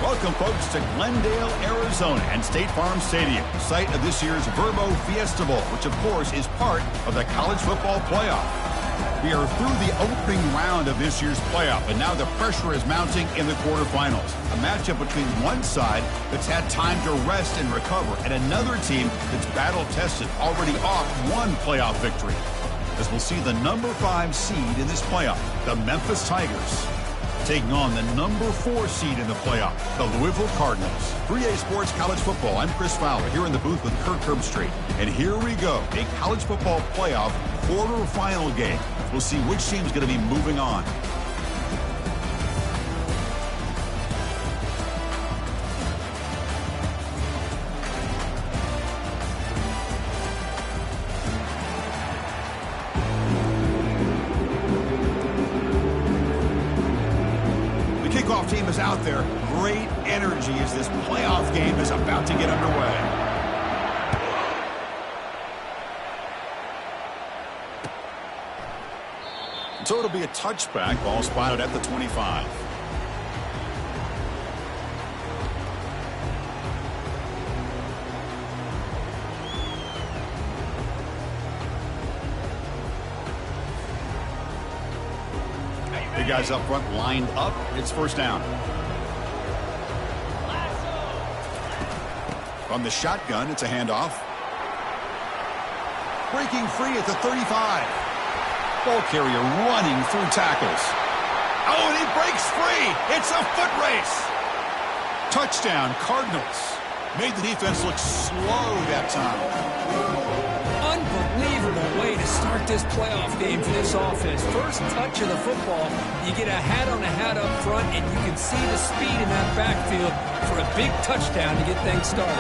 Welcome, folks, to Glendale, Arizona and State Farm Stadium, site of this year's Verbo Fiesta Bowl, which, of course, is part of the college football playoff. We are through the opening round of this year's playoff, and now the pressure is mounting in the quarterfinals. A matchup between one side that's had time to rest and recover, and another team that's battle-tested, already off one playoff victory. As we'll see the number 5 seed in this playoff, the Memphis Tigers, taking on the number 4 seed in the playoff, the Louisville Cardinals. 3A Sports College Football, I'm Chris Fowler, here in the booth with Kirk Herbstreit. And here we go, a college football playoff quarterfinal game. We'll see which team's going to be moving on. Kickoff team is out there. Great energy as this playoff game is about to get underway. So it'll be a touchback. Ball spotted at the 25. Guys up front lined up. It's first down. From the shotgun, it's a handoff. Breaking free at the 35. Ball carrier running through tackles. Oh, and he breaks free. It's a foot race. Touchdown, Cardinals. Made the defense look slow that time. Unbelievable way to start this playoff game for this offense. First touch of the football, you get a hat on a hat up front, and you can see the speed in that backfield for a big touchdown to get things started.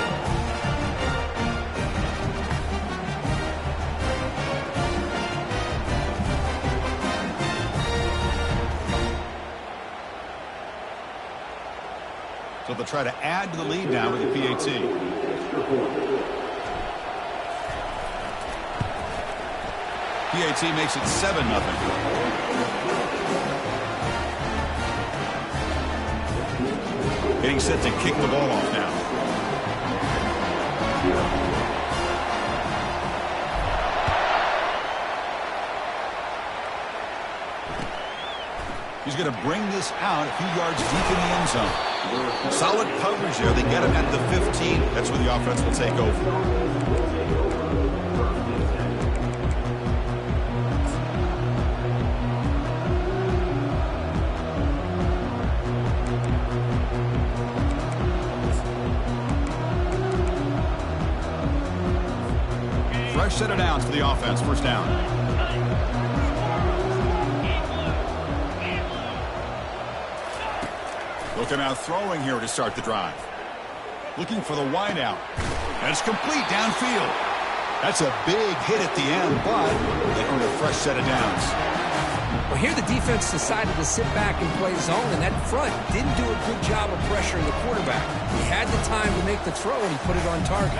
So they'll try to add to the lead now with the PAT. PAT makes it 7-0. Getting set to kick the ball off now. He's going to bring this out a few yards deep in the end zone. Solid coverage there. They get him at the 15. That's where the offense will take over. Fresh set of downs for the offense. First down. Looking out throwing here to start the drive. Looking for the wide out. And it's complete downfield. That's a big hit at the end, but they earned a fresh set of downs. Well, here the defense decided to sit back and play zone, and that front didn't do a good job of pressuring the quarterback. He had the time to make the throw, and he put it on target.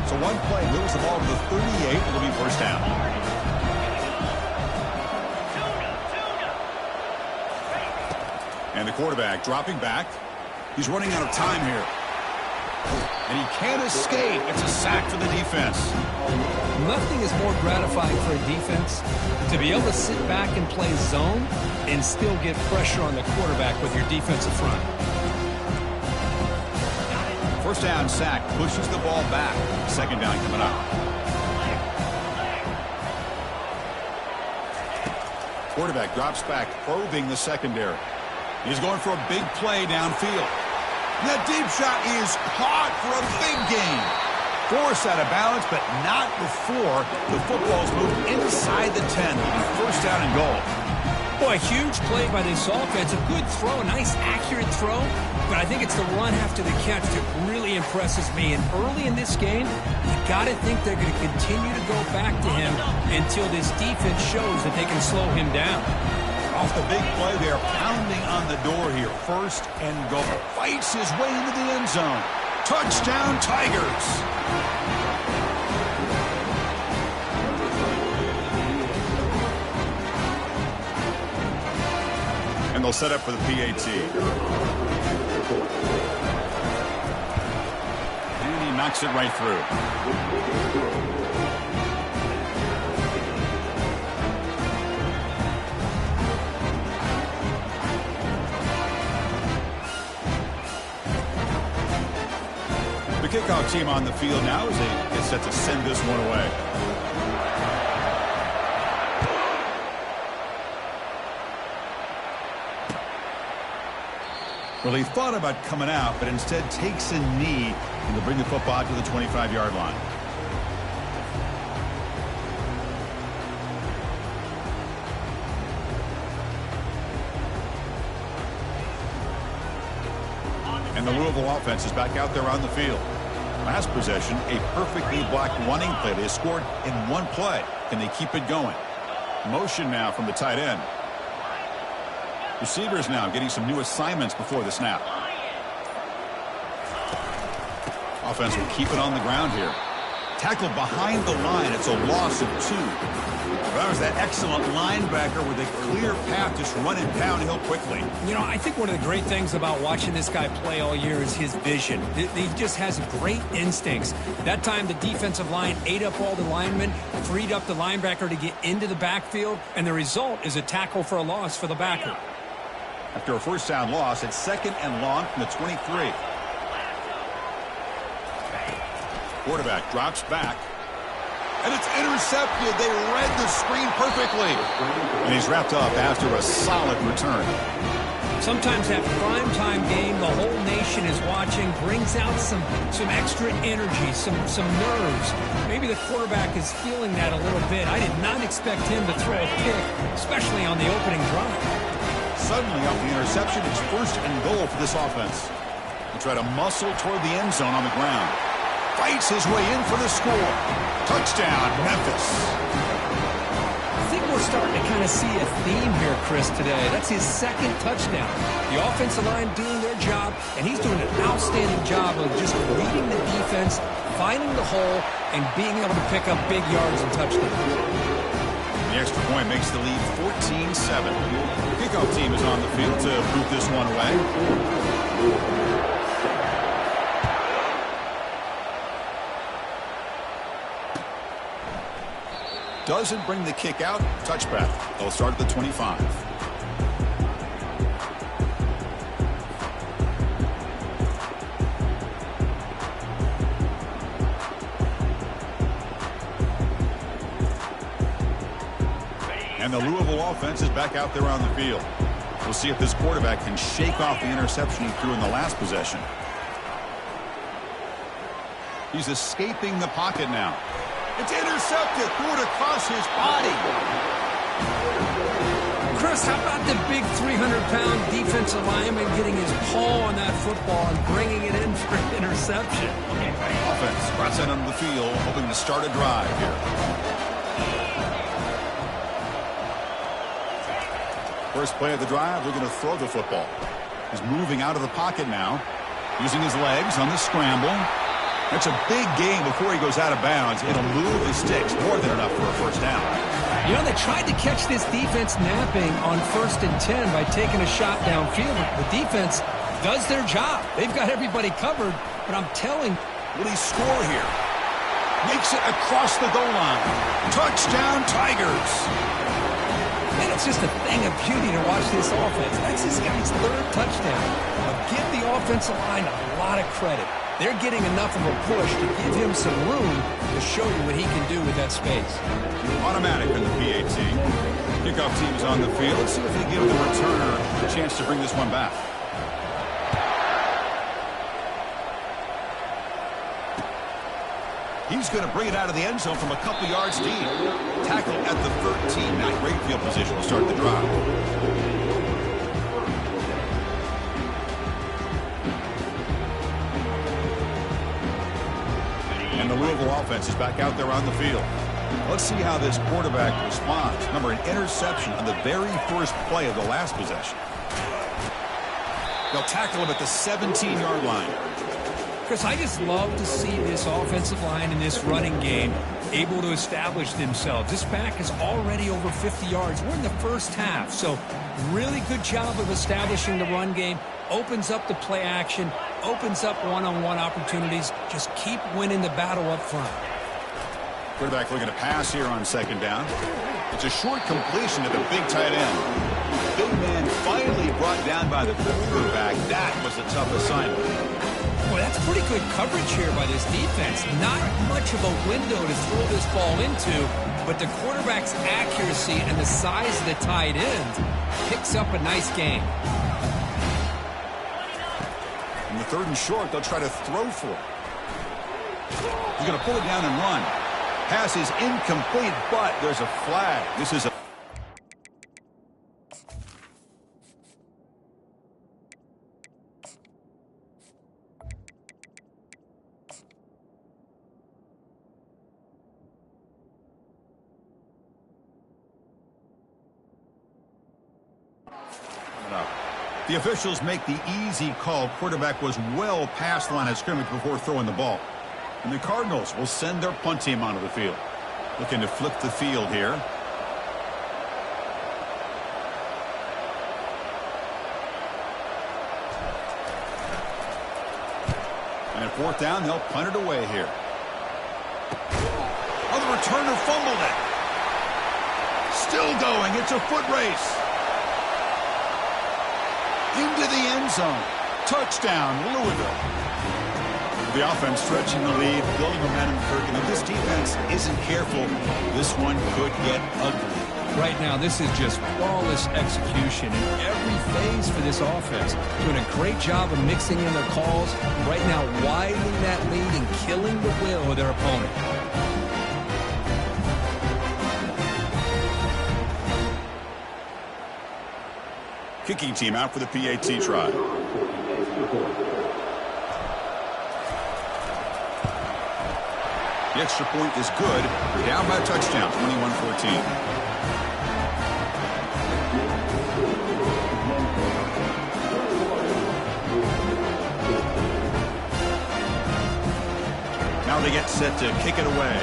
So one play moves the ball to the 38. It'll be first down. And the quarterback dropping back. He's running out of time here. And he can't escape. It's a sack for the defense. Nothing is more gratifying for a defense to be able to sit back and play zone and still get pressure on the quarterback with your defensive front. First down sack, pushes the ball back. Second down coming up. Quarterback drops back, probing the secondary. He's going for a big play downfield. That deep shot is caught for a big gain. Forced out of balance, but not before the football's moved inside the 10. It'll be first down and goal. Boy, huge play by this offense. A good throw, a nice accurate throw. But I think it's the run after the catch that really impresses me. And early in this game, you got to think they're going to continue to go back to him until this defense shows that they can slow him down. Off the big play, they are pounding on the door here. First and goal. Fights his way into the end zone. Touchdown, Tigers. And they'll set up for the PAT. knocks it right through. The kickoff team on the field now as they get set to send this one away. Well, he thought about coming out, but instead takes a knee and to bring the football to the 25-yard line. And the Louisville offense is back out there on the field. Last possession, a perfectly blocked running play. They scored in one play. Can they keep it going? Motion now from the tight end. Receivers now getting some new assignments before the snap. Offense will keep it on the ground here. Tackled behind the line. It's a loss of 2. That was that excellent linebacker with a clear path, just running downhill quickly. You know, I think one of the great things about watching this guy play all year is his vision. He just has great instincts. That time the defensive line ate up all the linemen, freed up the linebacker to get into the backfield, and the result is a tackle for a loss for the backer. After a first down loss, it's 2nd and long from the 23. Quarterback drops back. And it's intercepted. They read the screen perfectly. And he's wrapped up after a solid return. Sometimes that primetime game, the whole nation is watching, brings out some extra energy, some nerves. Maybe the quarterback is feeling that a little bit. I did not expect him to throw a pick, especially on the opening drive. Suddenly, off the interception, it's 1st and goal for this offense. They try to muscle toward the end zone on the ground. Fights his way in for the score. Touchdown, Memphis. I think we're starting to kind of see a theme here, Chris, today. That's his 2nd touchdown. The offensive line doing their job, and he's doing an outstanding job of just reading the defense, finding the hole, and being able to pick up big yards and touchdowns. The extra point makes the lead 14-7. The kickoff team is on the field to boot this one away. Doesn't bring the kick out. Touchback. They'll start at the 25. And the Louisville offense is back out there on the field. We'll see if this quarterback can shake off the interception he threw in the last possession. He's escaping the pocket now. It's intercepted. Threw it across his body. Chris, how about the big 300-pound defensive lineman getting his paw on that football and bringing it in for an interception? Offense brought it onto the field, hoping to start a drive here. First play of the drive, they're going to throw the football. He's moving out of the pocket now, using his legs on the scramble. That's a big gain before he goes out of bounds. It'll move his sticks, more than enough for a first down. You know, they tried to catch this defense napping on 1st and 10 by taking a shot downfield. The defense does their job. They've got everybody covered, but I'm telling, will he score here? Makes it across the goal line. Touchdown, Tigers. Man, it's just a thing of beauty to watch this offense. That's this guy's 3rd touchdown. But give the offensive line a lot of credit. They're getting enough of a push to give him some room to show you what he can do with that space. Automatic in the PAT. Kickoff team is on the field. Let's see if they give the returner a chance to bring this one back. He's going to bring it out of the end zone from a couple yards deep. Tackle at the 13. Now great field position will start the drive. And the Louisville offense is back out there on the field. Let's see how this quarterback responds. Remember, an interception on the very first play of the last possession. They'll tackle him at the 17-yard line. Chris, I just love to see this offensive line in this running game able to establish themselves. This back is already over 50 yards. We're in the first half, so really good job of establishing the run game. Opens up the play action, opens up one-on-one opportunities. Just keep winning the battle up front. Quarterback looking to pass here on second down. It's a short completion to the big tight end. Big man finally brought down by the quarterback. That was a tough assignment. Boy, that's pretty good coverage here by this defense. Not much of a window to throw this ball into, but the quarterback's accuracy and the size of the tight end picks up a nice gain. In the third and short, they'll try to throw for it. He's going to pull it down and run. Pass is incomplete, but there's a flag. This is a... The officials make the easy call. Quarterback was well past the line of scrimmage before throwing the ball. And the Cardinals will send their punt team onto the field. Looking to flip the field here. And at fourth down, they'll punt it away here. Oh, the returner fumbled it. Still going. It's a foot race. Into the end zone. Touchdown, Louisville. The offense stretching the lead, building momentum, Kirk. And if this defense isn't careful, this one could get ugly. Right now, this is just flawless execution in every phase for this offense. Doing a great job of mixing in their calls. Right now, widening that lead and killing the will of their opponent. Kicking team out for the PAT try. The extra point is good. We're down by a touchdown, 21-14. Now they get set to kick it away.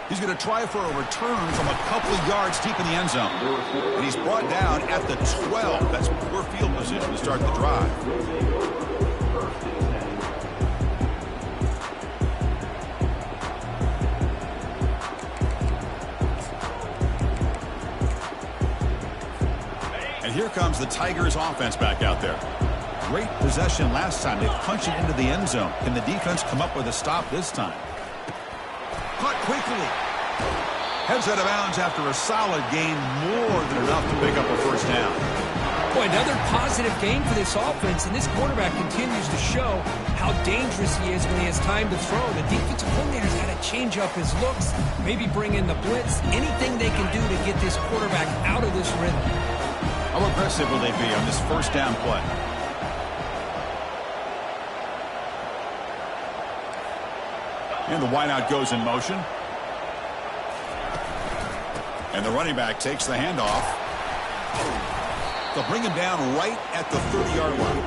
He's going to try for a return from a couple of yards deep in the end zone. And he's brought down at the 12. That's poor field position to start the drive. And here comes the Tigers offense back out there. Great possession last time. They punched it into the end zone. Can the defense come up with a stop this time? Caught quickly. Heads out of bounds after a solid gain, more than enough to pick up a first down. Boy, another positive gain for this offense, and this quarterback continues to show how dangerous he is when he has time to throw. The defensive coordinator's got to change up his looks, maybe bring in the blitz, anything they can do to get this quarterback out of this rhythm. How aggressive will they be on this first down play? And the wideout goes in motion. And the running back takes the handoff. They'll bring him down right at the 30-yard line.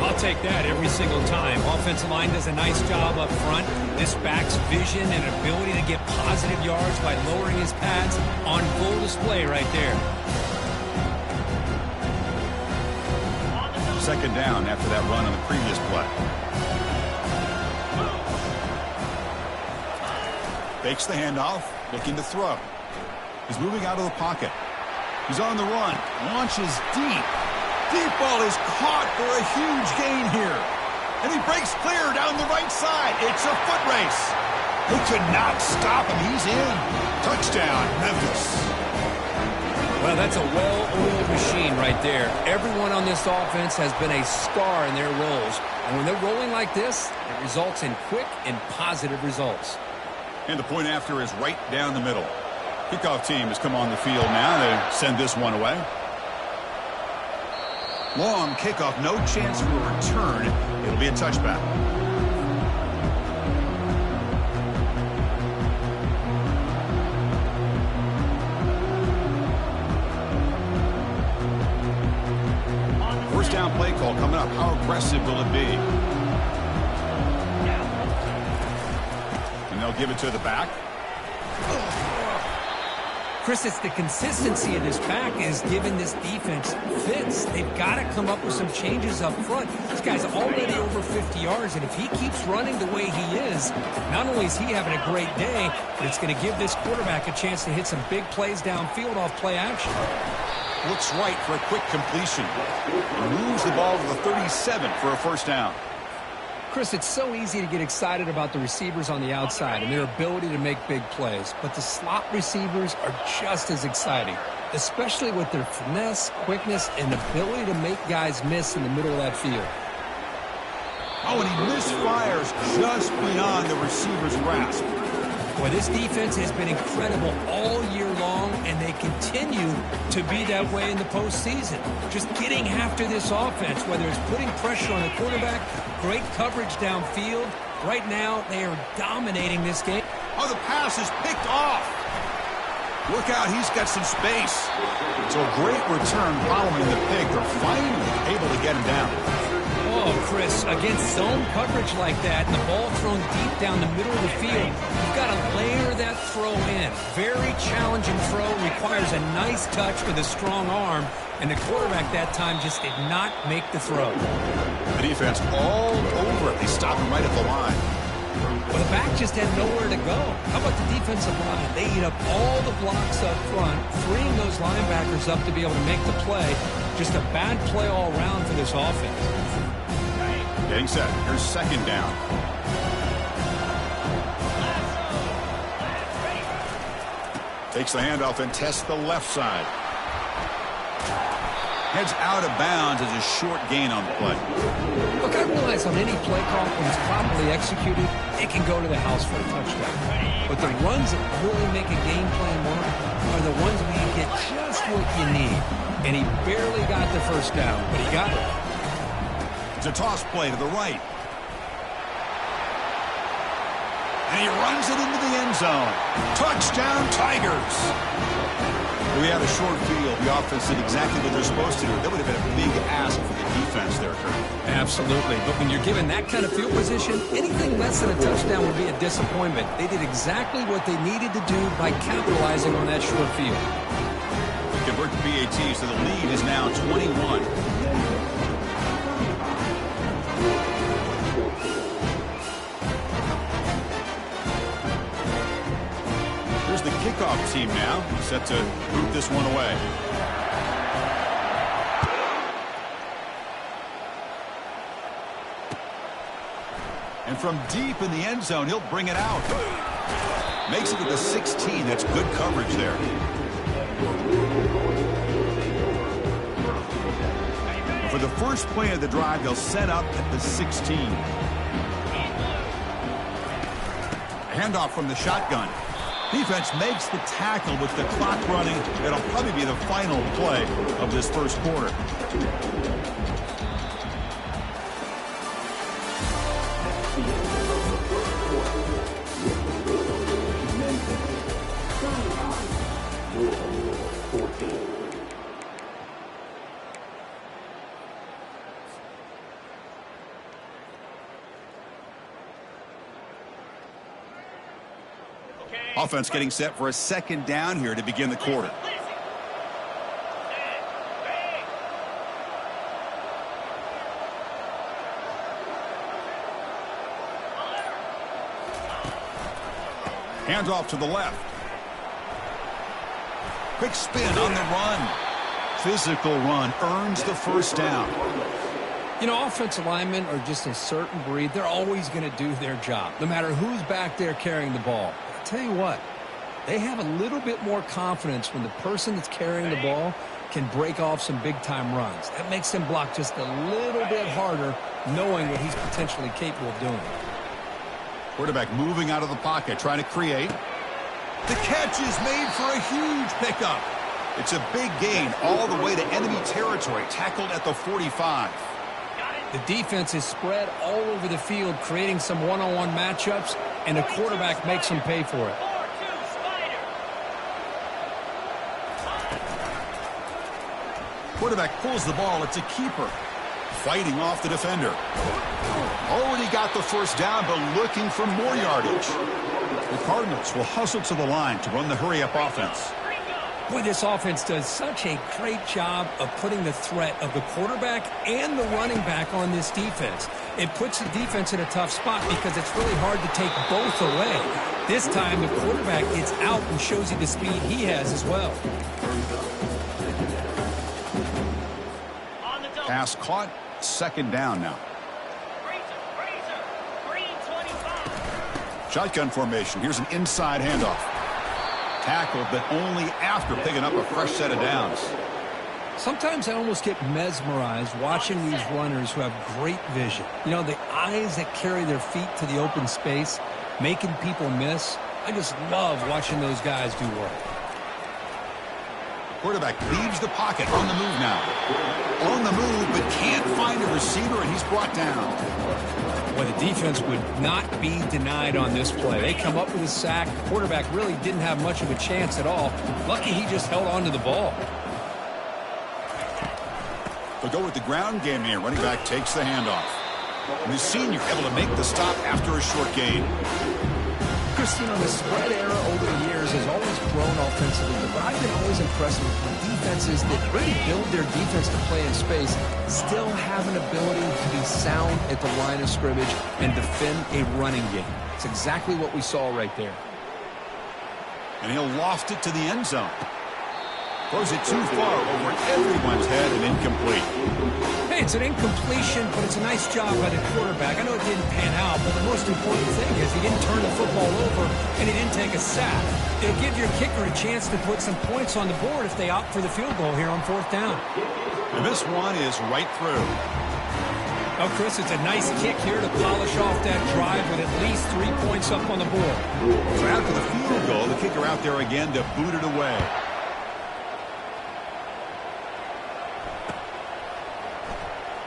I'll take that every single time. Offensive line does a nice job up front. This back's vision and ability to get positive yards by lowering his pads on full display right there. Second down after that run on the previous play. Fakes the handoff, looking to throw. He's moving out of the pocket. He's on the run. Launches deep. Deep ball is caught for a huge gain here. And he breaks clear down the right side. It's a foot race. Who could not stop him? He's in. Touchdown, Memphis. Well, that's a well-oiled machine right there. Everyone on this offense has been a star in their roles. And when they're rolling like this, it results in quick and positive results. And the point after is right down the middle. Kickoff team has come on the field now to send this one away. Long kickoff, no chance for a return. It'll be a touchback. First down play call coming up. How aggressive will it be? And they'll give it to the back. Chris, it's the consistency of this back is giving this defense fits. They've got to come up with some changes up front. This guy's already over 50 yards, and if he keeps running the way he is, not only is he having a great day, but it's going to give this quarterback a chance to hit some big plays downfield off play action. Looks right for a quick completion. Moves the ball to the 37 for a first down. Chris, it's so easy to get excited about the receivers on the outside and their ability to make big plays, but the slot receivers are just as exciting, especially with their finesse, quickness, and ability to make guys miss in the middle of that field. Oh, and he misfires just beyond the receiver's grasp. Boy, this defense has been incredible all year long, and they continue to be that way in the postseason. Just getting after this offense, whether it's putting pressure on the quarterback, great coverage downfield. Right now, they are dominating this game. Oh, the pass is picked off. Look out, he's got some space. So a great return following the pick. They're finally able to get him down. Oh, Chris, against zone coverage like that, and the ball thrown deep down the middle of the field, you've got to layer that throw in. Very challenging throw, requires a nice touch with a strong arm, and the quarterback that time just did not make the throw. The defense all over it. They stop him right at the line. Well, the back just had nowhere to go. How about the defensive line? They eat up all the blocks up front, freeing those linebackers up to be able to make the play. Just a bad play all around for this offense. Getting set. Here's second down. Takes the handoff and tests the left side. Heads out of bounds as a short gain on the play. Look, I realize on any play call, when it's properly executed, it can go to the house for a touchdown. But the runs that really make a game plan work are the ones where you get just what you need. And he barely got the first down, but he got it. It's a toss play to the right. And he runs it into the end zone. Touchdown, Tigers. We had a short field. The offense did exactly what they're supposed to do. That would have been a big ask for the defense there, Kurt. Absolutely. But when you're given that kind of field position, anything less than a touchdown would be a disappointment. They did exactly what they needed to do by capitalizing on that short field. We convert to PAT, so the lead is now 21. The kickoff team now set to boot this one away. And from deep in the end zone, he'll bring it out. Makes it to the 16. That's good coverage there. But for the first play of the drive, they'll set up at the 16. A handoff from the shotgun. Defense makes the tackle with the clock running. It'll probably be the final play of this first quarter. Offense getting set for a second down here to begin the quarter. Hands off to the left. Quick spin on the run. Physical run earns the first down. You know, offensive linemen are just a certain breed. They're always going to do their job, no matter who's back there carrying the ball. Tell you what, they have a little bit more confidence when the person that's carrying the ball can break off some big-time runs. That makes them block just a little bit harder, knowing what he's potentially capable of doing. Quarterback moving out of the pocket, trying to create. The catch is made for a huge pickup. It's a big gain all the way to enemy territory, tackled at the 45. The defense is spread all over the field, creating some one-on-one matchups, and the quarterback makes them pay for it. Quarterback pulls the ball. It's a keeper. Fighting off the defender. Already got the first down, but looking for more yardage. The Cardinals will hustle to the line to run the hurry-up offense. Boy, this offense does such a great job of putting the threat of the quarterback and the running back on this defense. It puts the defense in a tough spot because it's really hard to take both away. This time, the quarterback gets out and shows you the speed he has as well. Pass caught, second down now. Shotgun formation. Here's an inside handoff. Tackled, but only after picking up a fresh set of downs. Sometimes I almost get mesmerized watching these runners who have great vision. You know, the eyes that carry their feet to the open space, making people miss. I just love watching those guys do work. Quarterback leaves the pocket, on the move now. On the move, but can't find a receiver, and he's brought down. Well, the defense would not be denied on this play. They come up with a sack. The quarterback really didn't have much of a chance at all. Lucky he just held on to the ball. They'll go with the ground game here. Running back takes the handoff. And the senior able to make the stop after a short gain. Christine, on the spread era over the years has always grown offensively, but I've been always impressed with defenses that really build their defense to play in space, still have an ability to be sound at the line of scrimmage and defend a running game. It's exactly what we saw right there. And he'll loft it to the end zone. Throws it too far over everyone's head and incomplete. Hey, it's an incompletion, but it's a nice job by the quarterback. I know it didn't pan out, but the most important thing is he didn't turn the football over and he didn't take a sack. It'll give your kicker a chance to put some points on the board if they opt for the field goal here on fourth down. And this one is right through. Oh, Chris, it's a nice kick here to polish off that drive with at least 3 points up on the board. So after the field goal, the kicker out there again to boot it away.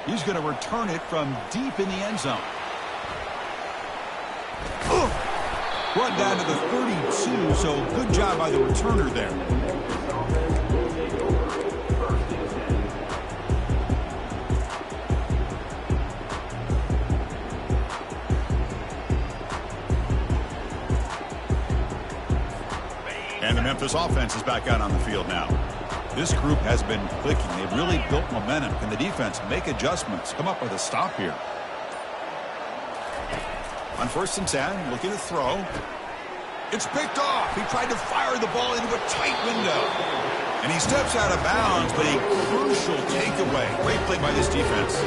He's going to return it from deep in the end zone. Brought down to the 32, so good job by the returner there. And the Memphis offense is back out on the field now. This group has been clicking. They've really built momentum. Can the defense make adjustments? Come up with a stop here. On 1st and 10, looking to throw. It's picked off. He tried to fire the ball into a tight window. And he steps out of bounds, but a crucial takeaway. Great play by this defense.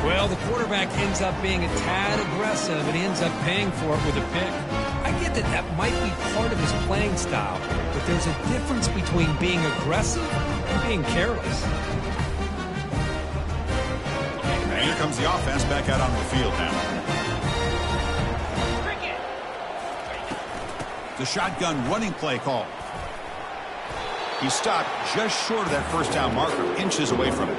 Well, the quarterback ends up being a tad aggressive, and he ends up paying for it with a pick. I get that that might be part of his playing style, but there's a difference between being aggressive and being careless. And here comes the offense back out on the field now. The shotgun running play call. He stopped just short of that first down marker, inches away from it.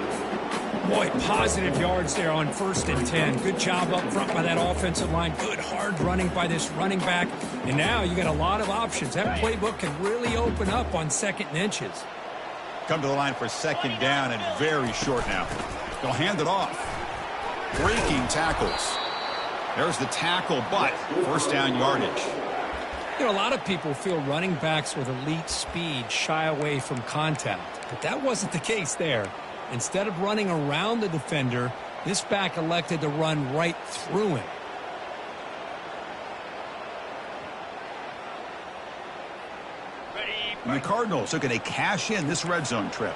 Boy, positive yards there on 1st and 10. Good job up front by that offensive line. Good hard running by this running back. And now you got a lot of options. That playbook can really open up on 2nd and inches. Come to the line for 2nd down and very short now. They'll hand it off. Breaking tackles. There's the tackle, but 1st down yardage. You know, a lot of people feel running backs with elite speed shy away from contact. But that wasn't the case there. Instead of running around the defender, this back elected to run right through him. And the Cardinals looking to cash in this red zone trip.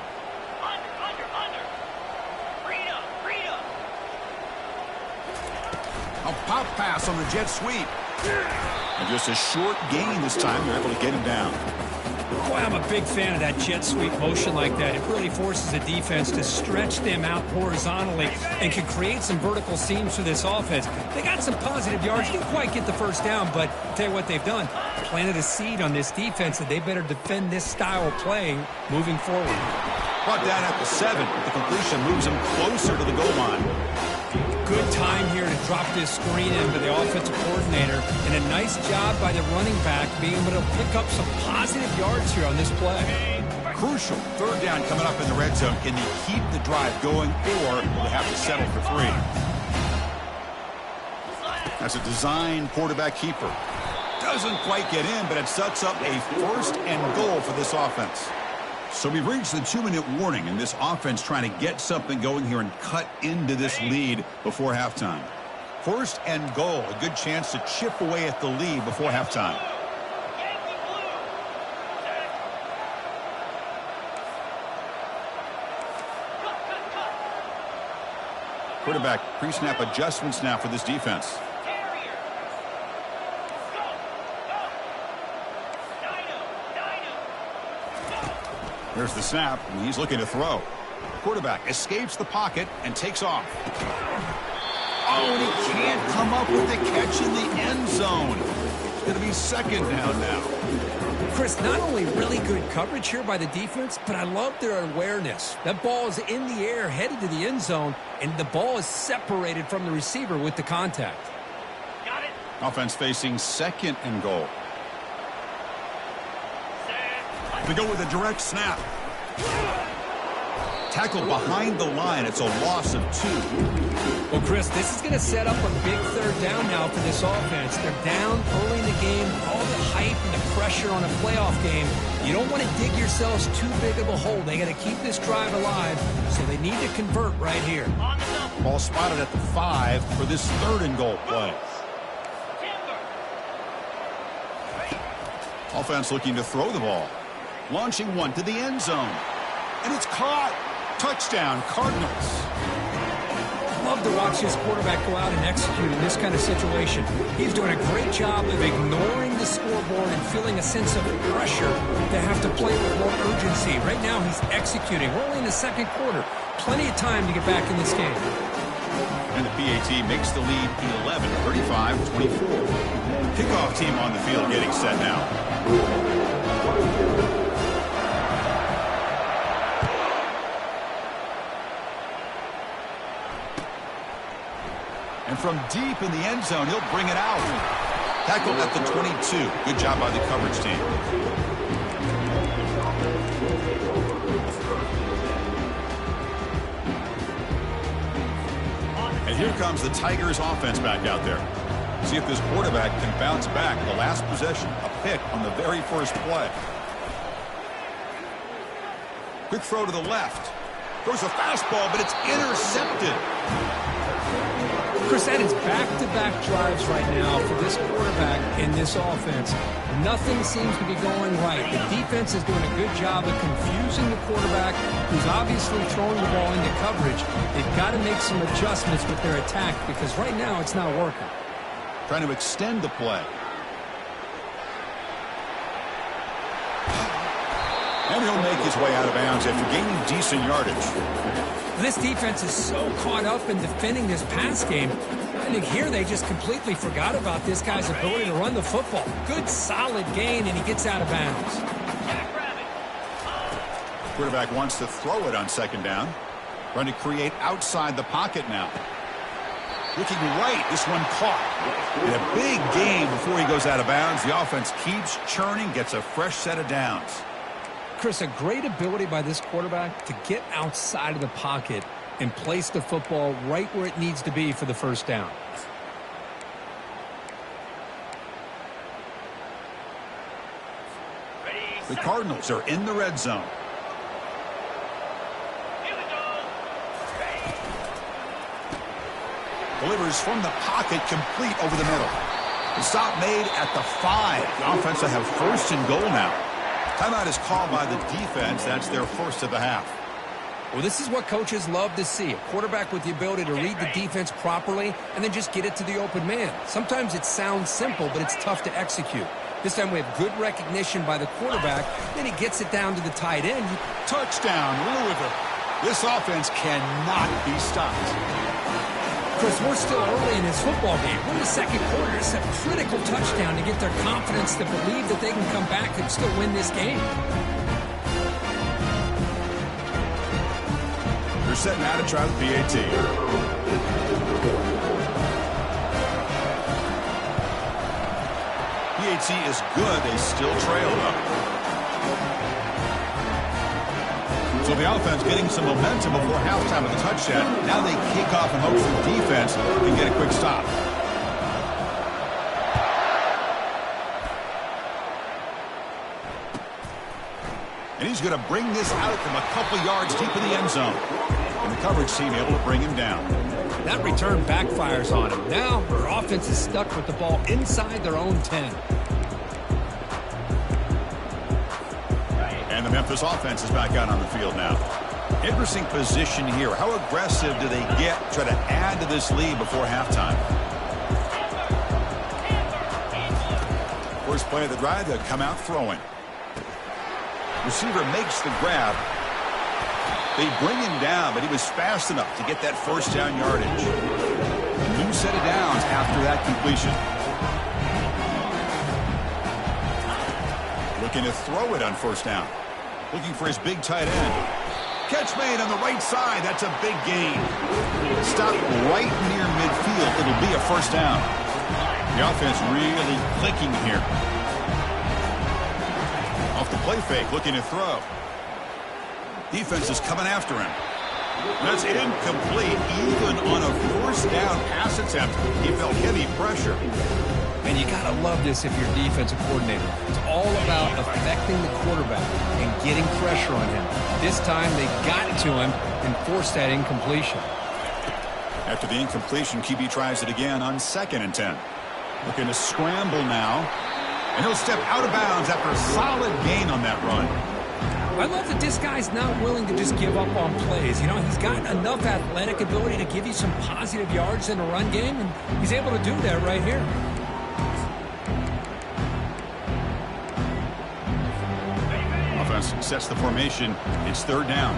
A pop pass on the jet sweep. And just a short gain this time. They're able to get him down. Boy, I'm a big fan of that jet sweep motion like that. It really forces the defense to stretch them out horizontally and can create some vertical seams for this offense. They got some positive yards. Didn't quite get the 1st down, but I'll tell you what they've done. Planted a seed on this defense that they better defend this style of play moving forward. Brought down at the 7. The completion moves him closer to the goal line. Good time here to drop this screen into the offensive coordinator, and a nice job by the running back being able to pick up some positive yards here on this play. Crucial 3rd down coming up in the red zone. Can they keep the drive going, or will they have to settle for 3? That's a design quarterback keeper. Doesn't quite get in, but it sets up a 1st and goal for this offense. So we've reached the 2-minute warning, and this offense trying to get something going here and cut into this lead before halftime. 1st and goal, a good chance to chip away at the lead before halftime. Quarterback pre-snap adjustments now for this defense. There's the snap, and he's looking to throw. Quarterback escapes the pocket and takes off. Oh, and he can't come up with the catch in the end zone. It's going to be 2nd down now. Chris, not only really good coverage here by the defense, but I love their awareness. That ball is in the air, headed to the end zone, and the ball is separated from the receiver with the contact. Got it. Offense facing 2nd and goal. They go with a direct snap. Tackled behind the line. It's a loss of 2. Well, Chris, this is going to set up a big 3rd down now for this offense. They're down early in the game. All the hype and the pressure on a playoff game. You don't want to dig yourselves too big of a hole. They got to keep this drive alive, so they need to convert right here. Ball spotted at the 5 for this 3rd and goal play. Offense looking to throw the ball. Launching one to the end zone. And it's caught. Touchdown, Cardinals. Love to watch this quarterback go out and execute in this kind of situation. He's doing a great job of ignoring the scoreboard and feeling a sense of pressure to have to play with more urgency. Right now, he's executing. We're only in the 2nd quarter. Plenty of time to get back in this game. And the PAT makes the lead 11, 35-24. Kickoff team on the field getting set now. And from deep in the end zone, he'll bring it out. Tackled at the 22. Good job by the coverage team. And here comes the Tigers offense back out there. See if this quarterback can bounce back. The last possession, a pick on the very first play. Quick throw to the left. Throws a fastball, but it's intercepted. Chris, that is back-to-back drives right now for this quarterback and this offense. Nothing seems to be going right. The defense is doing a good job of confusing the quarterback, who's obviously throwing the ball into coverage. They've got to make some adjustments with their attack because right now it's not working. Trying to extend the play. And he'll make his way out of bounds after gaining decent yardage. This defense is so caught up in defending this pass game. I think here they just completely forgot about this guy's ability to run the football. Good, solid gain, and he gets out of bounds. Quarterback wants to throw it on 2nd down. Trying to create outside the pocket now. Looking right, this one caught. And a big gain before he goes out of bounds. The offense keeps churning, gets a fresh set of downs. Chris, a great ability by this quarterback to get outside of the pocket and place the football right where it needs to be for the 1st down. The Cardinals are in the red zone. Delivers from the pocket, complete over the middle. The stop made at the 5. The offense will have 1st and goal now. Timeout is called by the defense. That's their 1st of the half. Well, this is what coaches love to see. A quarterback with the ability to read the defense properly and then just get it to the open man. Sometimes it sounds simple, but it's tough to execute. This time we have good recognition by the quarterback. Then he gets it down to the tight end. Touchdown, Louisville. This offense cannot be stopped. Chris, we're still early in this football game. We're in the 2nd quarter. It's a critical touchdown to get their confidence to believe that they can come back and still win this game. They're setting out to try the PAT. PAT is good. They still trail though. So the offense getting some momentum before halftime with a touchdown. Now they kick off and hope the defense can get a quick stop. And he's going to bring this out from a couple yards deep in the end zone. And the coverage team able to bring him down. That return backfires on him. Now their offense is stuck with the ball inside their own 10. And the Memphis offense is back out on the field now. Interesting position here. How aggressive do they get to try to add to this lead before halftime? First play of the drive, they'll come out throwing. Receiver makes the grab. They bring him down, but he was fast enough to get that first down yardage. A new set of downs after that completion. Looking to throw it on first down. Looking for his big tight end. Catch made on the right side. That's a big gain. Stop right near midfield. It'll be a first down. The offense really clicking here. Off the play fake, looking to throw. Defense is coming after him. That's incomplete. Even on a first down pass attempt, he felt heavy pressure. And you got to love this if you're a defensive coordinator. It's all about affecting the quarterback and getting pressure on him. This time they got it to him and forced that incompletion. After the incompletion, QB tries it again on 2nd and 10. Looking to scramble now. And he'll step out of bounds after a solid gain on that run. I love that this guy's not willing to just give up on plays. You know, he's got enough athletic ability to give you some positive yards in a run game, and he's able to do that right here. Offense sets the formation. It's 3rd down.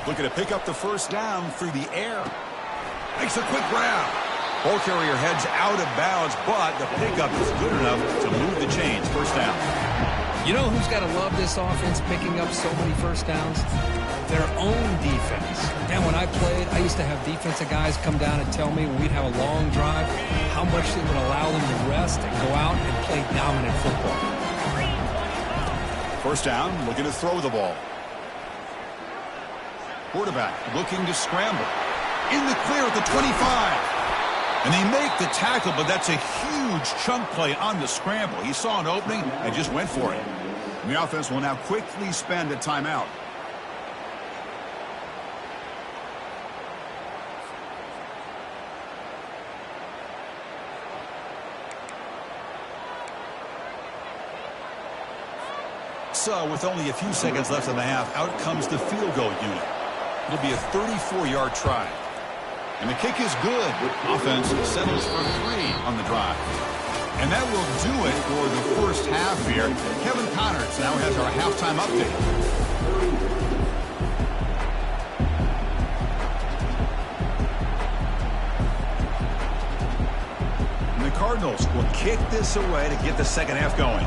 Looking to pick up the first down through the air. Makes a quick grab. Ball carrier heads out of bounds, but the pickup is good enough to move the chains. First down. You know who's got to love this offense picking up so many first downs? Their own defense. And when I played, I used to have defensive guys come down and tell me when we'd have a long drive how much they would allow them to rest and go out and play dominant football. First down, looking to throw the ball. Quarterback looking to scramble. In the clear at the 25. And they make the tackle, but that's a huge chunk play on the scramble. He saw an opening and just went for it. And the offense will now quickly spend a timeout. So, with only a few seconds left in the half, out comes the field goal unit. It'll be a 34-yard try. And the kick is good. Offense settles for 3 on the drive. And that will do it for the first half here. Kevin Connors now has our halftime update. And the Cardinals will kick this away to get the second half going.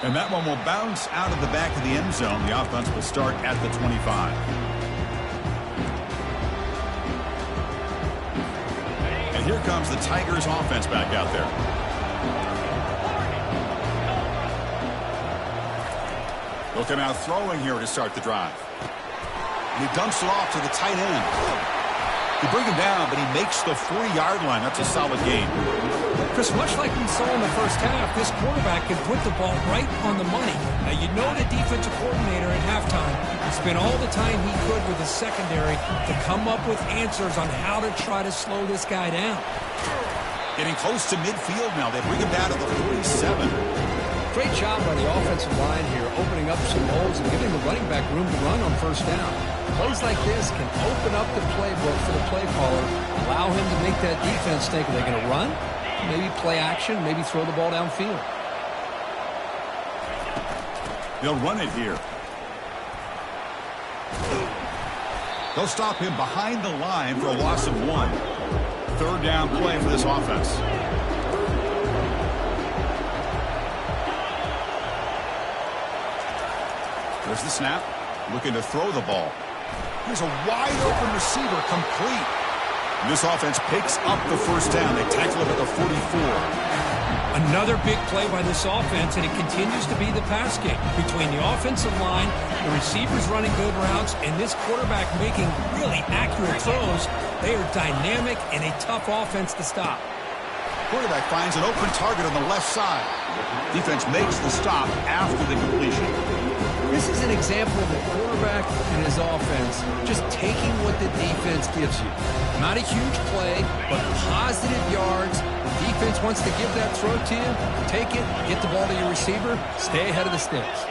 And that one will bounce out of the back of the end zone. The offense will start at the 25. And here comes the Tigers offense back out there. Looking out throwing here to start the drive. And he dumps it off to the tight end. They bring him down, but he makes the 40-yard line. That's a solid gain. Chris, much like we saw in the first half, this quarterback can put the ball right on the money. Now, you know the defensive coordinator at halftime spent all the time he could with the secondary to come up with answers on how to try to slow this guy down. Getting close to midfield now. They bring him down to the 47. Great job by the offensive line here, opening up some holes and giving the running back room to run on first down. Plays like this can open up the playbook for the play caller, allow him to make that defense think, are they going to run? Maybe play action, maybe throw the ball downfield. They'll run it here. They'll stop him behind the line for a loss of 1. 3rd down play for this offense. There's the snap. Looking to throw the ball. Here's a wide open receiver, complete. And this offense picks up the first down. They tackle him at the 44. Another big play by this offense, and it continues to be the pass game. Between the offensive line, the receivers running good routes, and this quarterback making really accurate throws, they are dynamic and a tough offense to stop. Quarterback finds an open target on the left side. Defense makes the stop after the completion. This is an example of the quarterback and his offense just taking what the defense gives you. Not a huge play, but positive yards. The defense wants to give that throw to you. Take it, get the ball to your receiver, stay ahead of the sticks.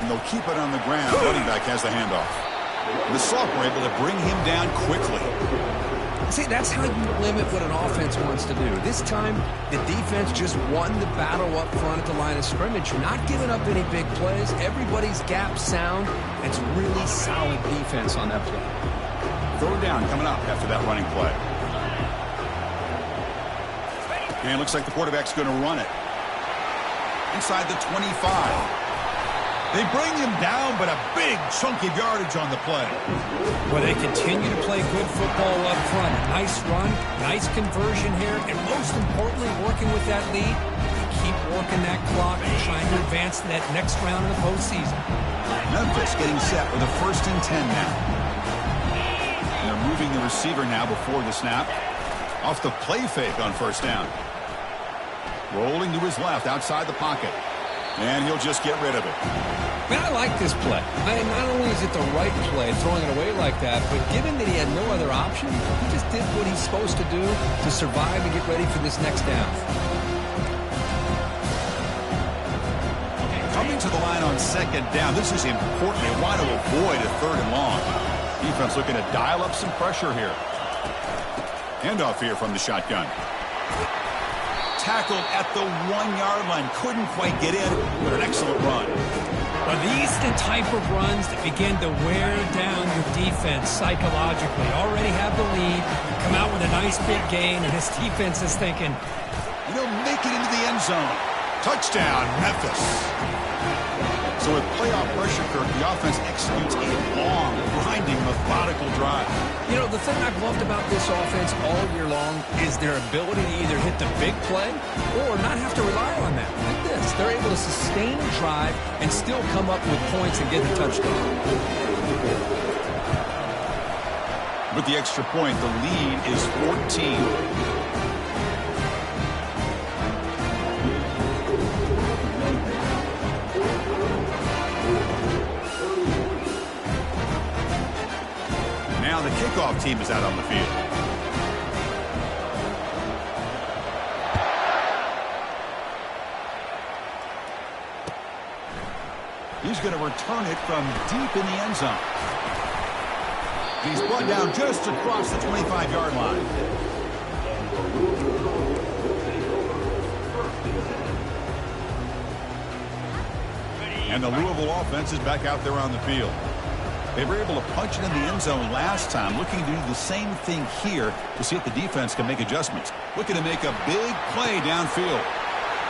And they'll keep it on the ground. Running back has the handoff. The sophomore able to bring him down quickly. See, that's how you limit what an offense wants to do. This time, the defense just won the battle up front at the line of scrimmage. Not giving up any big plays. Everybody's gap sound. It's really solid defense on that play. Third down coming up after that running play. And it looks like the quarterback's going to run it. Inside the 25. They bring him down, but a big chunk of yardage on the play. Well, they continue to play good football up front. Nice run, nice conversion here, and most importantly, working with that lead, keep working that clock and trying to advance to that next round of the postseason. Memphis getting set with a 1st and 10 now. And they're moving the receiver now before the snap. Off the play fake on 1st down. Rolling to his left outside the pocket. And he'll just get rid of it. Man, I like this play. Not only is it the right play, throwing it away like that, but given that he had no other option, he just did what he's supposed to do to survive and get ready for this next down. Coming to the line on 2nd down. This is important. They want to avoid a 3rd and long. Defense looking to dial up some pressure here. Handoff here from the shotgun. Tackled at the 1-yard line. Couldn't quite get in, but an excellent run. Well, these are the type of runs that begin to wear down your defense psychologically. Already have the lead, come out with a nice big gain, and his defense is thinking, make it into the end zone. Touchdown, Memphis. So with playoff pressure, Kirk, the offense executes a long, grinding, methodical drive. The thing I've loved about this offense all year long is their ability to either hit the big play or not have to rely on that. Like this, they're able to sustain a drive and still come up with points and get the touchdown. With the extra point, the lead is 14. Now the kickoff team is out on the field. He's going to return it from deep in the end zone. He's brought down just across the 25-yard line. And the Louisville offense is back out there on the field. They were able to punch it in the end zone last time, looking to do the same thing here to see if the defense can make adjustments. Looking to make a big play downfield.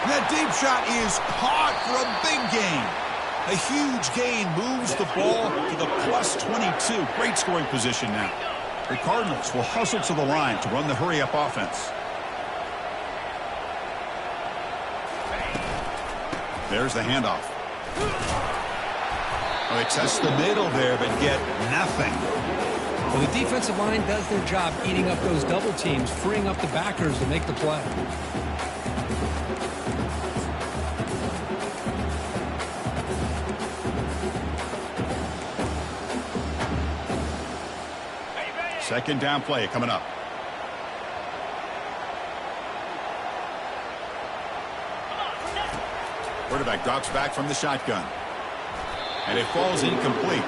And that deep shot is caught for a big gain. A huge gain moves the ball to the plus 22. Great scoring position now. The Cardinals will hustle to the line to run the hurry-up offense. There's the handoff. They test the middle there, but get nothing. Well, the defensive line does their job eating up those double teams, freeing up the backers to make the play. Second down play coming up. Quarterback drops back from the shotgun. And it falls incomplete.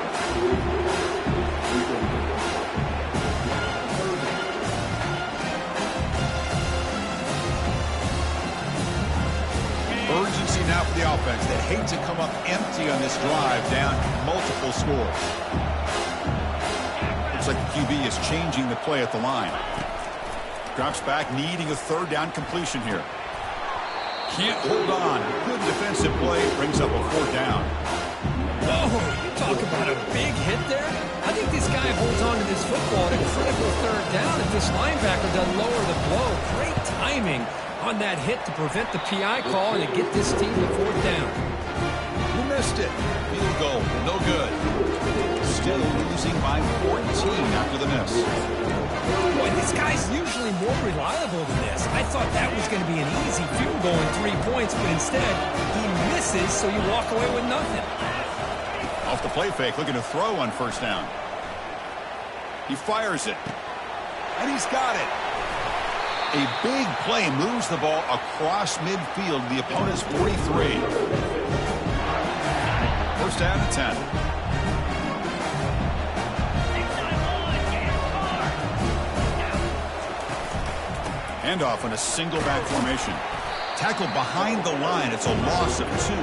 Urgency now for the offense. They hate to come up empty on this drive, down multiple scores. Looks like the QB is changing the play at the line. Drops back, needing a 3rd down completion here. Can't hold on. Good defensive play, brings up a 4th down. Whoa, you talk about a big hit there. I think this guy holds on to this football at a critical third down if this linebacker doesn't lower the blow. Great timing on that hit to prevent the PI call and to get this team to fourth down. You missed it. Field goal, no good. Still losing by 14 after the miss. Boy, this guy's usually more reliable than this. I thought that was going to be an easy field goal in 3 points, but instead, he misses, so you walk away with nothing. Off the play fake, looking to throw on first down. He fires it. And he's got it. A big play moves the ball across midfield, the opponent's 43. First down to 10. Handoff on a single back formation. Tackled behind the line. It's a loss of 2.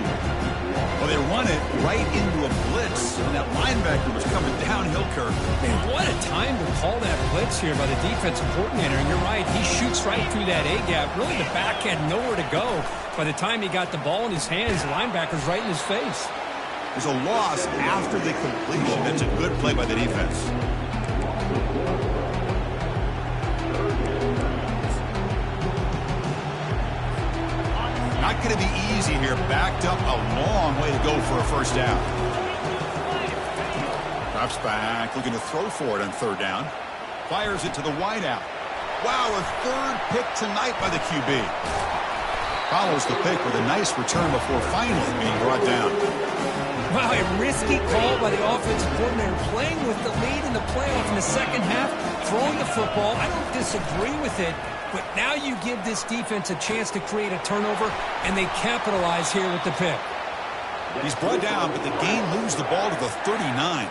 Well, they run it right into a blitz, and that linebacker was coming downhill, Kirk. Man, what a time to call that blitz here by the defensive coordinator. And you're right, he shoots right through that A-gap. Really, the back had nowhere to go. By the time he got the ball in his hands, the linebacker's right in his face. There's a loss after the completion. That's a good play by the defense. Not going to be easy here. Backed up a long way to go for a first down. Drops back, looking to throw for it on third down. Fires it to the wideout. Wow, a third pick tonight by the QB. Follows the pick with a nice return before finally being brought down. Wow, a risky call by the offensive coordinator, playing with the lead in the playoff in the second half, throwing the football. I don't disagree with it, but now you give this defense a chance to create a turnover, and they capitalize here with the pick. He's brought down, but the Gain moves the ball to the 39.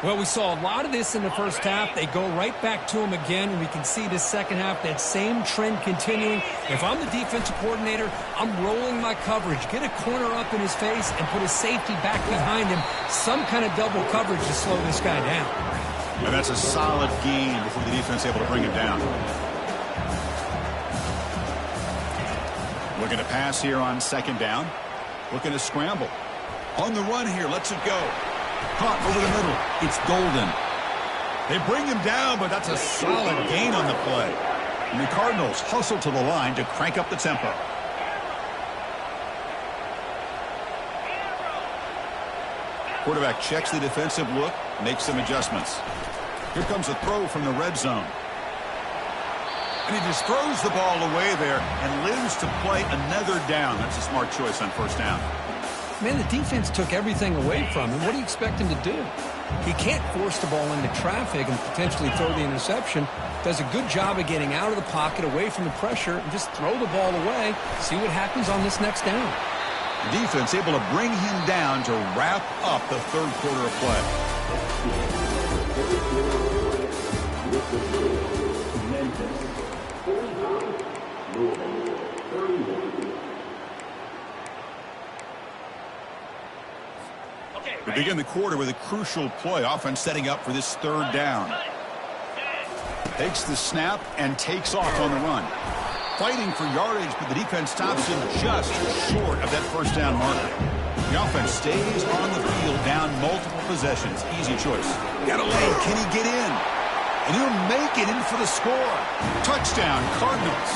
Well, we saw a lot of this in the first half. They go right back to him again, and we can see the second half, that same trend continuing. If I'm the defensive coordinator, I'm rolling my coverage. Get a corner up in his face and put a safety back behind him. Some kind of double coverage to slow this guy down. And that's a solid gain before the defense able to bring him down. Looking to pass here on second down. Looking to scramble. On the run here, lets it go. Caught over the middle. It's Golden. They bring him down, but that's a solid gain on the play. And the Cardinals hustle to the line to crank up the tempo. Quarterback checks the defensive look, makes some adjustments. Here comes a throw from the red zone. And he just throws the ball away there and lives to play another down. That's a smart choice on first down. Man, the defense took everything away from him. What do you expect him to do? He can't force the ball into traffic and potentially throw the interception. Does a good job of getting out of the pocket, away from the pressure, and just throw the ball away. See what happens on this next down. The defense able to bring him down to wrap up the third quarter of play. We begin the quarter with a crucial play. Offense setting up for this third down. Takes the snap and takes off on the run. Fighting for yardage, but the defense stops him just short of that first down marker. The offense stays on the field down multiple possessions. Easy choice. Got a lane. Can he get in? And he'll make it in for the score. Touchdown, Cardinals.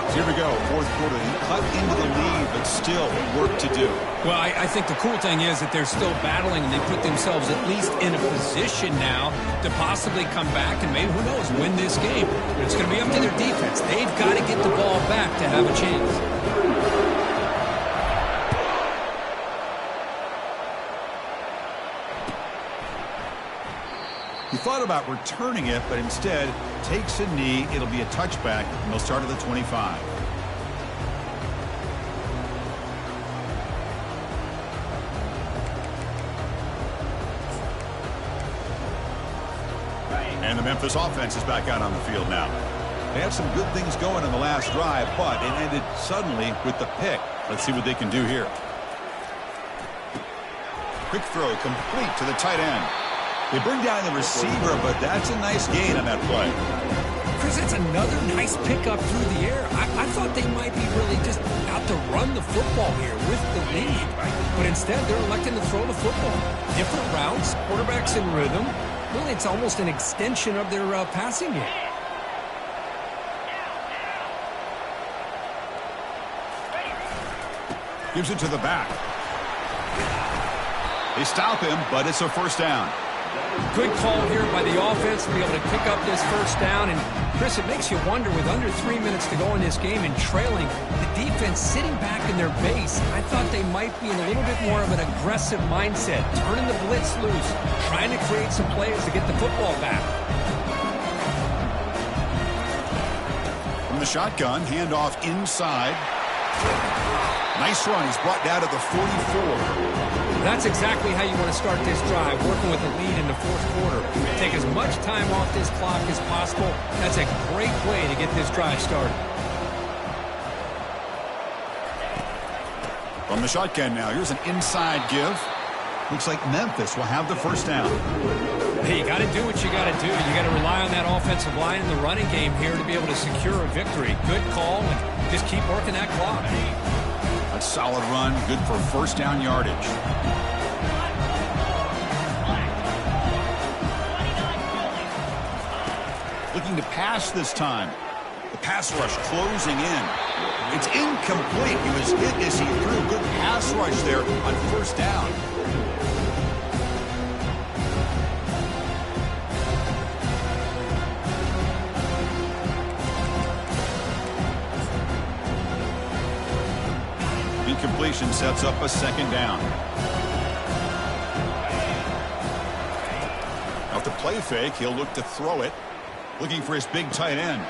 Here we go, fourth quarter. He cut into the lead, but still work to do. Well, I think the cool thing is that they're still battling, and they put themselves at least in a position now to possibly come back and maybe, who knows, win this game. But it's going to be up to their defense. They've got to get the ball back to have a chance. He thought about returning it, but instead takes a knee. It'll be a touchback, and they'll start at the 25. And the Memphis offense is back out on the field now. They had some good things going in the last drive, but it ended suddenly with the pick. Let's see what they can do here. Quick throw complete to the tight end. They bring down the receiver, but that's a nice gain on that play. Chris, that's another nice pickup through the air. I thought they might be really just out to run the football here with the lead. But instead, they're electing to throw the football. Different routes, quarterbacks in rhythm. Really, it's almost an extension of their passing game. Gives it to the back. They stop him, but it's a first down. Good call here by the offense to be able to pick up this first down. And, Chris, it makes you wonder, with under 3 minutes to go in this game and trailing, the defense sitting back in their base, I thought they might be in a little bit more of an aggressive mindset, turning the blitz loose, trying to create some plays to get the football back. From the shotgun, handoff inside. Nice run. He's brought down to the 44. That's exactly how you want to start this drive, working with the lead in the fourth quarter. Take as much time off this clock as possible. That's a great way to get this drive started. From the shotgun now, here's an inside give. Looks like Memphis will have the first down. Hey, you got to do what you got to do. You got to rely on that offensive line in the running game here to be able to secure a victory. Good call, and just keep working that clock. A solid run, good for first down yardage. Looking to pass this time. The pass rush closing in. It's incomplete. He was hit as he threw. Good pass rush there on first down. Incompletion sets up a second down. Off the play fake, he'll look to throw it. Looking for his big tight end.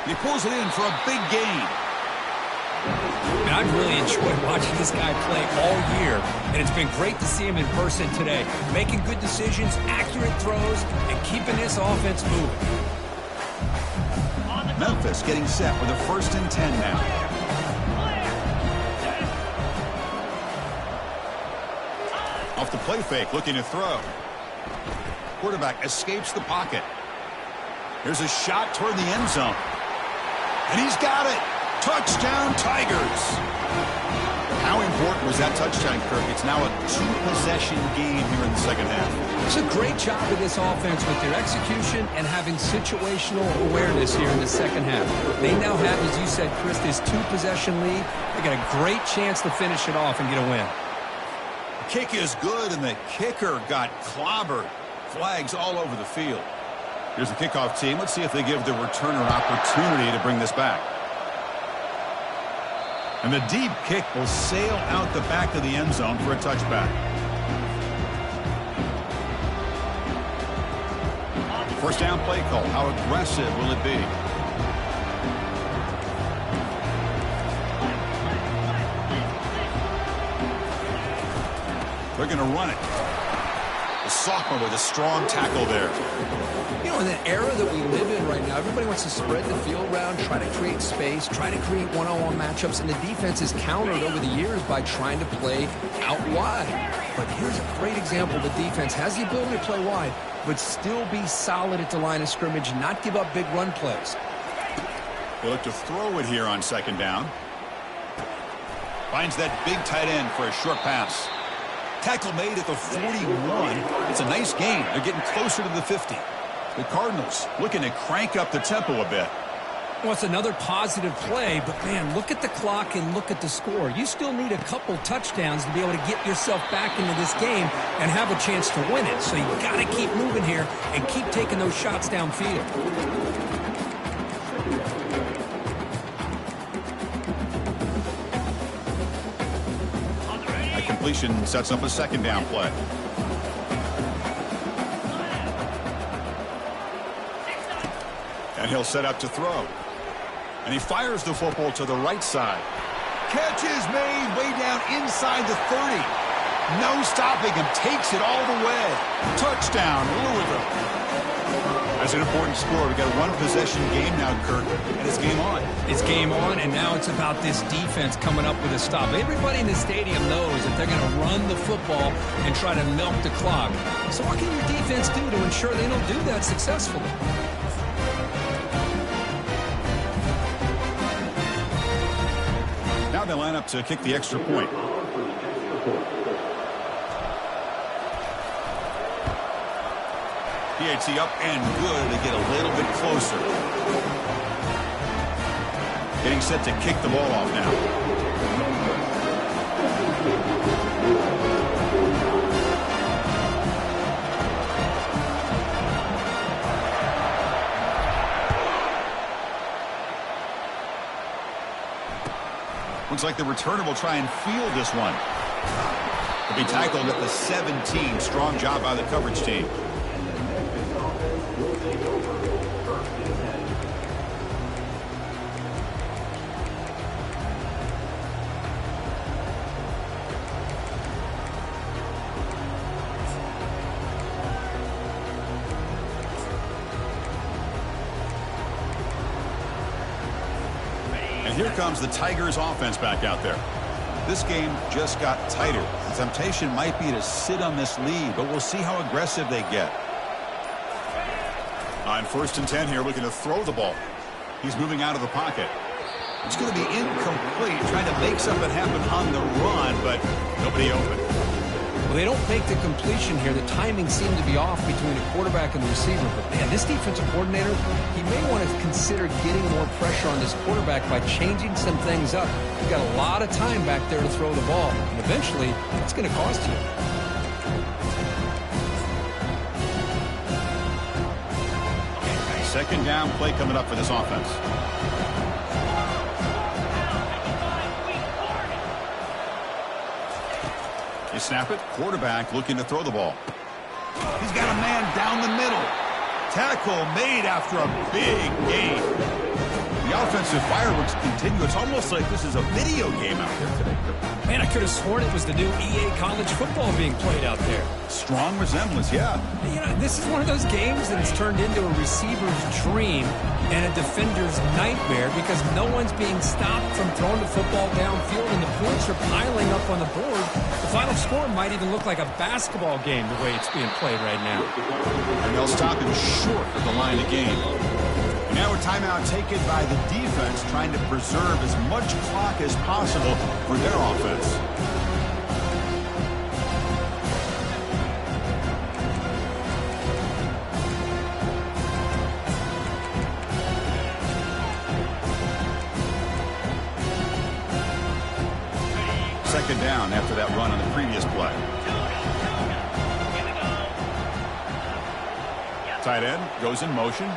He pulls it in for a big gain. And I've really enjoyed watching this guy play all year, and it's been great to see him in person today. Making good decisions, accurate throws, and keeping this offense moving. Memphis getting set with a 1st and 10 now. Off the play fake, looking to throw. Quarterback escapes the pocket. There's a shot toward the end zone. And he's got it. Touchdown, Tigers. How important was that touchdown, Kirk? It's now a 2-possession game here in the second half. It's a great job of this offense with their execution and having situational awareness here in the second half. They now have, as you said, Chris, this 2-possession lead. They got a great chance to finish it off and get a win. The kick is good, and the kicker got clobbered. Flags all over the field. Here's the kickoff team. Let's see if they give the returner an opportunity to bring this back. And the deep kick will sail out the back of the end zone for a touchback. First down play call. How aggressive will it be? They're going to run it. The sophomore with a strong tackle there. You know, in the era that we live in right now, everybody wants to spread the field around, try to create space, try to create one-on-one matchups, and the defense is countered over the years by trying to play out wide. But here's a great example. The defense has the ability to play wide, but still be solid at the line of scrimmage, not give up big run plays. They look to throw it here on second down. Finds that big tight end for a short pass. Tackle made at the 41. It's a nice gain. They're getting closer to the 50. The Cardinals looking to crank up the tempo a bit. Well, it's another positive play, but, man, look at the clock and look at the score. You still need a couple touchdowns to be able to get yourself back into this game and have a chance to win it. So you've got to keep moving here and keep taking those shots downfield. Completion sets up a second down play. And he'll set up to throw. And he fires the football to the right side. Catch is made way down inside the 30. No stopping him. Takes it all the way. Touchdown, Louisville. That's an important score. We've got a one-possession game now, Kirk, and it's game on. It's game on, and now it's about this defense coming up with a stop. Everybody in the stadium knows that they're going to run the football and try to milk the clock. So what can your defense do to ensure they don't do that successfully? they line up to kick the extra point. PAT up and good to get a little bit closer. Getting set to kick the ball off now. Looks like the returner will try and field this one. He'll be tackled at the 17. Strong job by the coverage team. Here comes the Tigers offense back out there. This game just got tighter. The temptation might be to sit on this lead, but we'll see how aggressive they get. On 1st and 10 here, looking to throw the ball. He's moving out of the pocket. It's going to be incomplete, trying to make something happen on the run, but nobody open. Well, they don't make the completion here. The timing seemed to be off between the quarterback and the receiver. But, man, this defensive coordinator, he may want to consider getting more pressure on this quarterback by changing some things up. You've got a lot of time back there to throw the ball. And eventually, that's going to cost you. Second down play coming up for this offense. They snap it. Quarterback looking to throw the ball. He's got a man down the middle. Tackle made after a big gain. The offensive fireworks continue. It's almost like this is a video game out there today. Man, I could have sworn it was the new EA college football being played out there. Strong resemblance, yeah. You know, this is one of those games that has turned into a receiver's dream and a defender's nightmare because no one's being stopped from throwing the football downfield and the points are piling up on the board. The final score might even look like a basketball game the way it's being played right now. And they'll stop him short of the line of game. Now a timeout taken by the defense, trying to preserve as much clock as possible for their offense. Second down after that run on the previous play. Tight end goes in motion.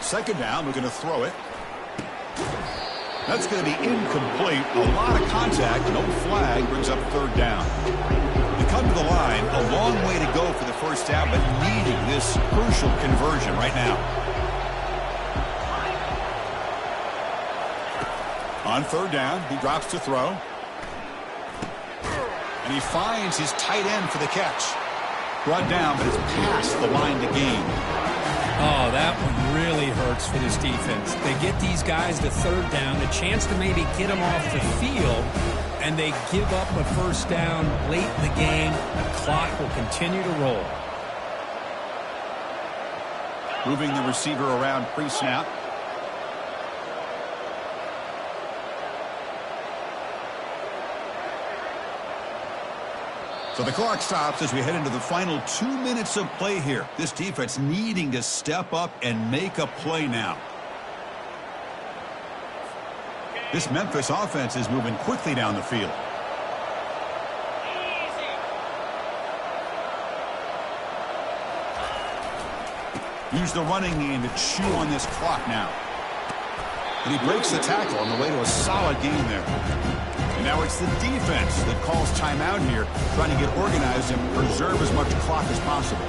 Second down, we're going to throw it. That's going to be incomplete. A lot of contact, no flag, brings up third down. They come to the line, a long way to go for the first down, but needing this crucial conversion right now. On third down, he drops to throw. And he finds his tight end for the catch. Brought down, but it's past the line to gain. Oh, that one really hurts for this defense. They get these guys to third down, a chance to maybe get them off the field, and they give up a first down late in the game. The clock will continue to roll. Moving the receiver around pre-snap. So the clock stops as we head into the final 2 minutes of play here. This defense needing to step up and make a play now. This Memphis offense is moving quickly down the field. Use the running game to chew on this clock now. And he breaks the tackle on the way to a solid game there. And now it's the defense that calls timeout here, trying to get organized and preserve as much clock as possible.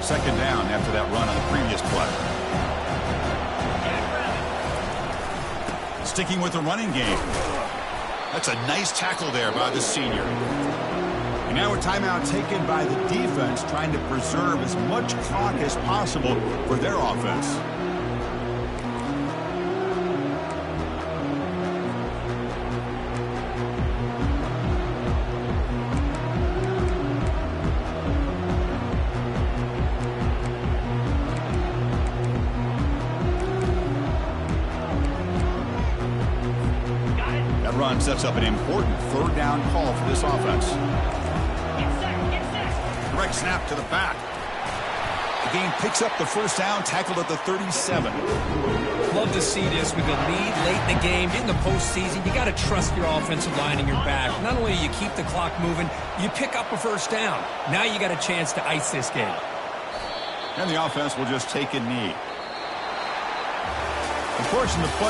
Second down after that run on the previous play. Sticking with the running game. That's a nice tackle there by the senior. And now a timeout taken by the defense, trying to preserve as much clock as possible for their offense. run sets up an important third down call for this offense. Direct snap to the back. The game picks up the first down, tackled at the 37. Love to see this with a lead late in the game. In the postseason, you got to trust your offensive line in your back. Not only do you keep the clock moving, you pick up a first down. Now you got a chance to ice this game. And the offense will just take a knee. Of course, in the play,